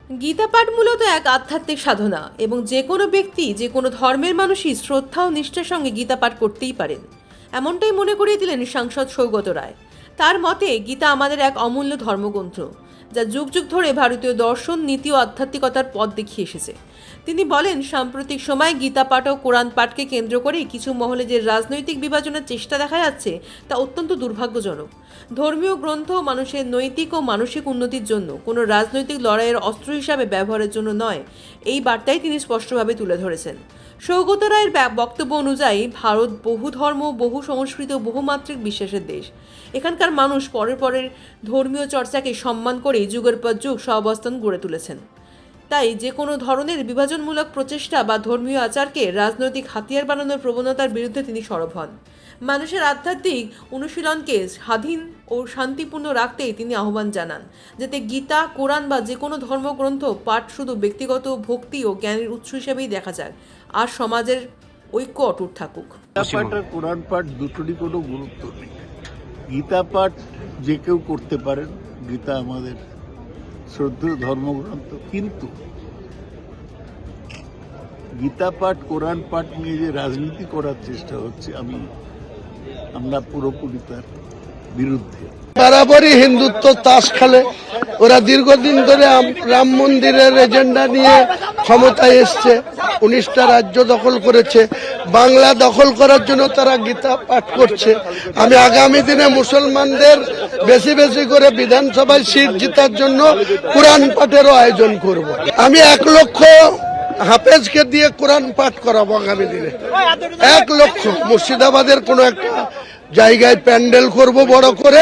গীতা পাঠ মূলত এক আধ্যাত্মিক সাধনা এবং যে কোনো ব্যক্তি যে কোনো ধর্মের মানুষই শ্রদ্ধা ও নিষ্ঠার সঙ্গে গীতা পাঠ করতেই পারেন, এমনটাই মনে করিয়ে দিলেন সাংসদ সৌগত রায়। তার মতে গীতা আমাদের এক অমূল্য ধর্মগ্রন্থ, যা যুগ যুগ ধরে ভারতীয় দর্শন, নীতি ও আধ্যাত্মিকতার পথ দেখিয়ে এসেছে। তিনি বলেন, সাম্প্রতিক সময়ে গীতা পাঠ ও কোরআন পাঠকে কেন্দ্র করে কিছু মহলে যে রাজনৈতিক বিভাজনের চেষ্টা দেখা যাচ্ছে তা অত্যন্ত দুর্ভাগ্যজনক। ধর্মীয় গ্রন্থ মানুষের নৈতিক ও মানসিক উন্নতির জন্য কোনো রাজনৈতিক লড়াইয়ের অস্ত্র হিসাবে ব্যবহারের জন্য নয়, এই বার্তাই তিনি স্পষ্টভাবে তুলে ধরেছেন। সৌগত রায়ের বক্তব্য অনুযায়ী ভারত বহু ধর্ম, বহু সংস্কৃতি ও বহুমাত্রিক বিশ্বাসের দেশ। এখানকার মানুষ পরের ধর্মীয় চর্চাকে সম্মান করে যুগের পর যুগ সহাবস্থান গড়ে তুলেছেন। তাই যে কোনো ধরনের বিভাজনমূলক প্রচেষ্টা বা ধর্মীয় আচারকে রাজনৈতিক হাতিয়ার বানানোর প্রবণতার বিরুদ্ধে তিনি সরব হন। মানুষের আধ্যাত্মিক অনুশীলনকে স্বাধীন ও শান্তিপূর্ণ রাখতেই তিনি আহ্বান জানান, যাতে গীতা, কোরআন বা যে কোনো ধর্মগ্রন্থ পাঠ শুধু ব্যক্তিগত ভক্তি ও জ্ঞানের উৎস হিসেবেই দেখা যায়, আর সমাজের ঐক্য অটুট থাকুক। গীতা পাঠ আর কোরআন পাঠ দুটোরই কোনো গুরুত্ব নেই। গীতা পাঠ যে কেউ করতে পারেন, গীতা আমাদের শ্রদ্ধেয় ধর্মগ্রন্থ, কিন্তু গীতা পাঠ, কোরআন পাঠ নিয়ে যে রাজনীতি করার চেষ্টা হচ্ছে, আমরা পুরোপুরি তার বিরুদ্ধে। বরাবরই হিন্দুত্ব তাস খেলে। ওরা দীর্ঘদিন ধরে রাম মন্দিরের এজেন্ডা নিয়ে ক্ষমতায় এসছে, 19টা রাজ্য দখল করেছে। বাংলা দখল করার জন্য তারা গীতা পাঠ করছে। আমি আগামী দিনে মুসলমানদের বেশি বেশি করে বিধানসভায় সিট জেতার জন্য কোরআন পাঠেরও আয়োজন করব। আমি 1 লক্ষ হাফেজকে দিয়ে কোরআন পাঠ করাবো আগামী দিনে। 1 লক্ষ মুর্শিদাবাদের কোনো একটা জায়গায় প্যান্ডেল করব বড় করে।